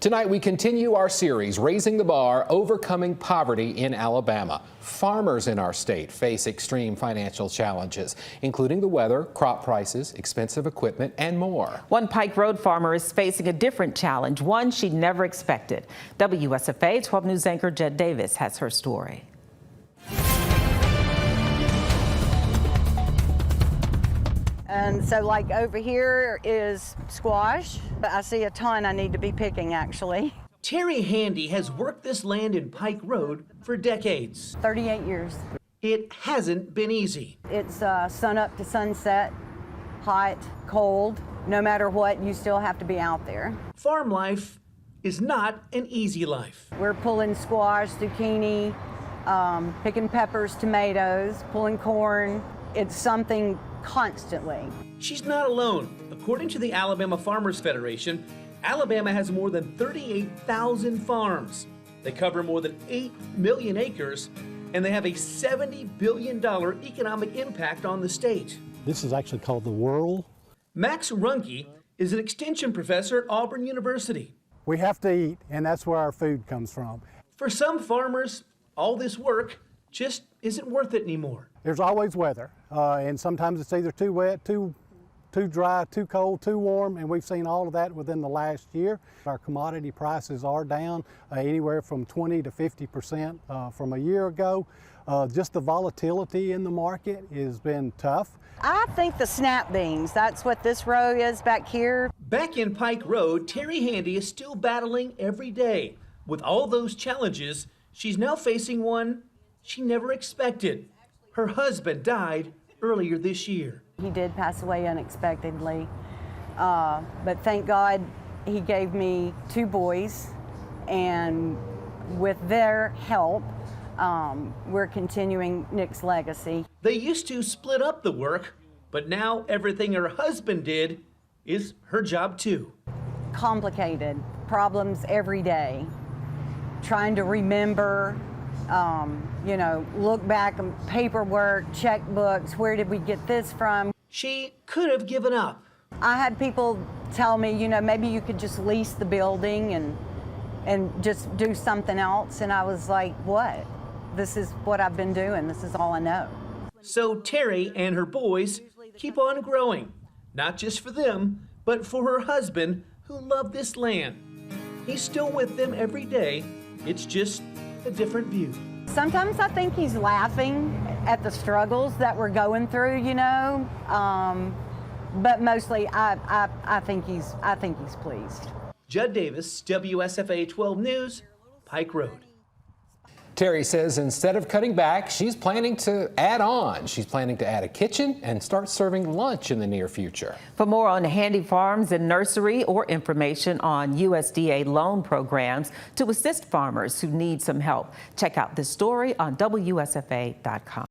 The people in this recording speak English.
Tonight, we continue our series, Raising the Bar, Overcoming Poverty in Alabama. Farmers in our state face extreme financial challenges, including the weather, crop prices, expensive equipment, and more. One Pike Road farmer is facing a different challenge, one she never expected. WSFA 12 News anchor Jed Davis has her story. And so like over here is squash, but I see a ton I need to be picking actually. Terry Handy has worked this land in Pike Road for decades. 38 years. It hasn't been easy. It's sun up to sunset, hot, cold. No matter what, you still have to be out there. Farm life is not an easy life. We're pulling squash, zucchini, picking peppers, tomatoes, pulling corn. It's something constantly. She's not alone. According to the Alabama Farmers Federation, Alabama has more than 38,000 farms. They cover more than 8 million acres, and they have a $70 billion economic impact on the state. This is actually called the whirl. Max Runke is an extension professor at Auburn University. We have to eat, and that's where our food comes from. For some farmers, all this work just isn't worth it anymore. There's always weather, and sometimes it's either too wet, too dry, too cold, too warm, and we've seen all of that within the last year. Our commodity prices are down anywhere from 20 to 50% from a year ago. Just the volatility in the market has been tough. I think the snap beans, that's what this row is back here. Back in Pike Road, Terry Handy is still battling every day. With all those challenges, she's now facing one she never expected. Her husband died earlier this year. He did pass away unexpectedly, but thank God he gave me 2 boys, and with their help, we're continuing Nick's legacy. They used to split up the work, but now everything her husband did is her job too. Complicated Problems every day, trying to remember, you know, look back on paperwork, checkbooks, where did we get this from? She could have given up. I had people tell me, you know, maybe you could just lease the building and just do something else. And I was like, what? This is what I've been doing. This is all I know. So Terry and her boys keep on growing, not just for them, but for her husband who loved this land. He's still with them every day. It's just a different view. Sometimes I think he's laughing at the struggles that we're going through, you know, but mostly I think he's pleased. Judd Davis, WSFA 12 News, Pike Road. Terry says instead of cutting back, she's planning to add on. She's planning to add a kitchen and start serving lunch in the near future. For more on Handy Farms and Nursery or information on USDA loan programs to assist farmers who need some help, check out this story on WSFA.com.